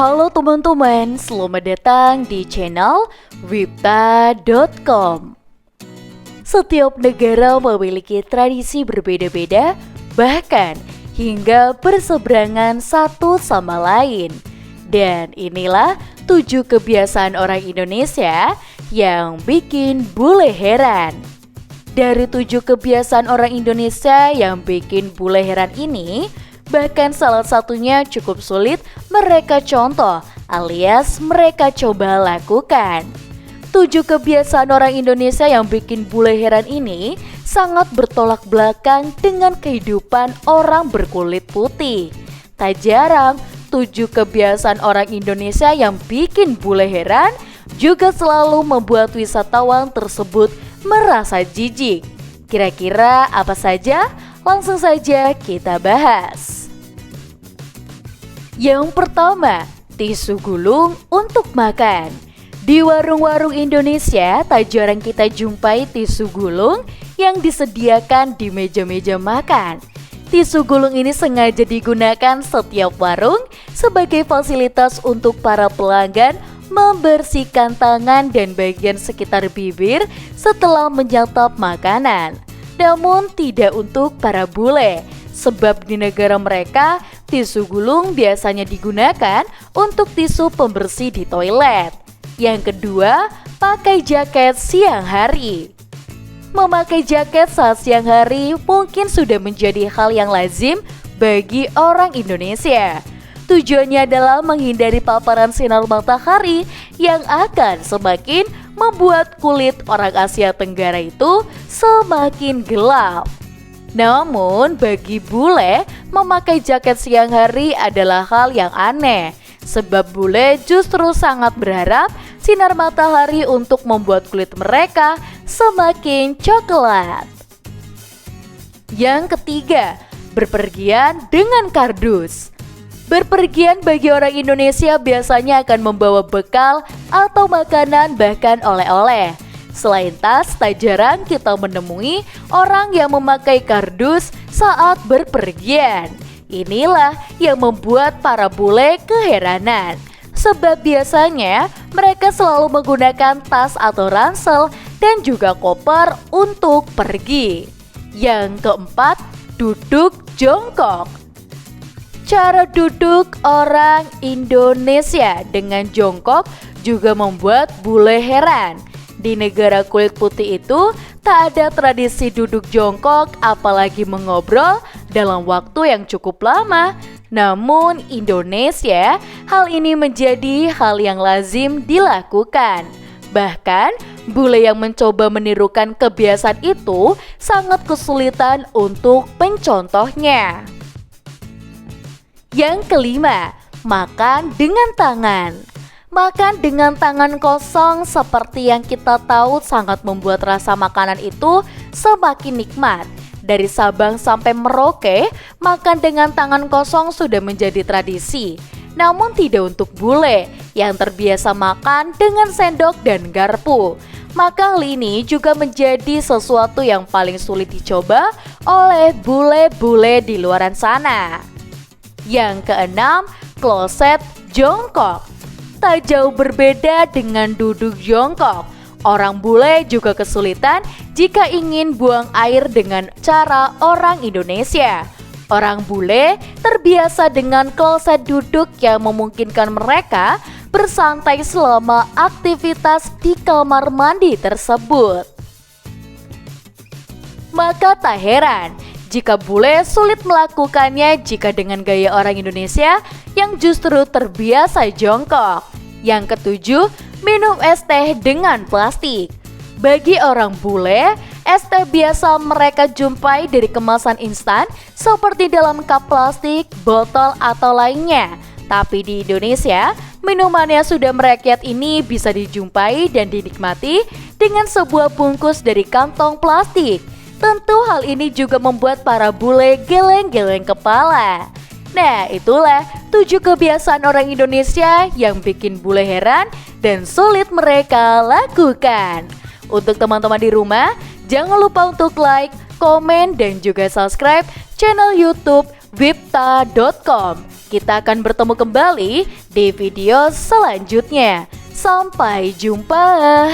Halo teman-teman, selamat datang di channel Wipta.com. Setiap negara memiliki tradisi berbeda-beda, bahkan hingga berseberangan satu sama lain. Dan inilah 7 kebiasaan orang Indonesia yang bikin bule heran. Dari 7 kebiasaan orang Indonesia yang bikin bule heran ini, bahkan salah satunya cukup sulit mereka contoh alias mereka coba lakukan. 7 kebiasaan orang Indonesia yang bikin bule heran ini sangat bertolak belakang dengan kehidupan orang berkulit putih. Tak jarang 7 kebiasaan orang Indonesia yang bikin bule heran juga selalu membuat wisatawan tersebut merasa jijik. Kira-kira apa saja? Langsung saja kita bahas. Yang pertama, tisu gulung untuk makan. Di warung-warung Indonesia tak jarang kita jumpai tisu gulung yang disediakan di meja-meja makan. Tisu gulung ini sengaja digunakan setiap warung sebagai fasilitas untuk para pelanggan membersihkan tangan dan bagian sekitar bibir setelah menyantap makanan. Namun tidak untuk para bule, sebab di negara mereka tisu gulung biasanya digunakan untuk tisu pembersih di toilet. Yang kedua, pakai jaket siang hari. Memakai jaket saat siang hari mungkin sudah menjadi hal yang lazim bagi orang Indonesia. Tujuannya adalah menghindari paparan sinar matahari yang akan semakin membuat kulit orang Asia Tenggara itu semakin gelap. Namun bagi bule, memakai jaket siang hari adalah hal yang aneh, sebab bule justru sangat berharap sinar matahari untuk membuat kulit mereka semakin coklat. Yang ketiga, berpergian dengan kardus. Berpergian bagi orang Indonesia biasanya akan membawa bekal atau makanan bahkan oleh-oleh. Selain tas, tak jarang kita menemui orang yang memakai kardus saat berpergian. Inilah yang membuat para bule keheranan, sebab biasanya mereka selalu menggunakan tas atau ransel dan juga koper untuk pergi. Yang keempat, duduk jongkok. Cara duduk orang Indonesia dengan jongkok juga membuat bule heran. Di negara kulit putih itu tak ada tradisi duduk jongkok apalagi mengobrol dalam waktu yang cukup lama. Namun Indonesia, hal ini menjadi hal yang lazim dilakukan. Bahkan bule yang mencoba menirukan kebiasaan itu sangat kesulitan untuk mencontohnya. Yang kelima, makan dengan tangan. Makan dengan tangan kosong seperti yang kita tahu sangat membuat rasa makanan itu semakin nikmat. Dari Sabang sampai Merauke, makan dengan tangan kosong sudah menjadi tradisi. Namun tidak untuk bule yang terbiasa makan dengan sendok dan garpu. Maka hal ini juga menjadi sesuatu yang paling sulit dicoba oleh bule-bule di luaran sana. Yang keenam, kloset jongkok. Tak jauh berbeda dengan duduk jongkok. Orang bule juga kesulitan jika ingin buang air dengan cara orang Indonesia. Orang bule terbiasa dengan kloset duduk yang memungkinkan mereka bersantai selama aktivitas di kamar mandi tersebut. Maka tak heran jika bule sulit melakukannya jika dengan gaya orang Indonesia yang justru terbiasa jongkok. Yang ketujuh, minum es teh dengan plastik. Bagi orang bule, es teh biasa mereka jumpai dari kemasan instan seperti dalam cup plastik, botol atau lainnya. Tapi di Indonesia, minumannya sudah merakyat ini bisa dijumpai dan dinikmati dengan sebuah bungkus dari kantong plastik. Tentu hal ini juga membuat para bule geleng-geleng kepala. Nah, itulah 7 kebiasaan orang Indonesia yang bikin bule heran dan sulit mereka lakukan. Untuk teman-teman di rumah, jangan lupa untuk like, komen, dan juga subscribe channel YouTube Wipta.com. Kita akan bertemu kembali di video selanjutnya. Sampai jumpa.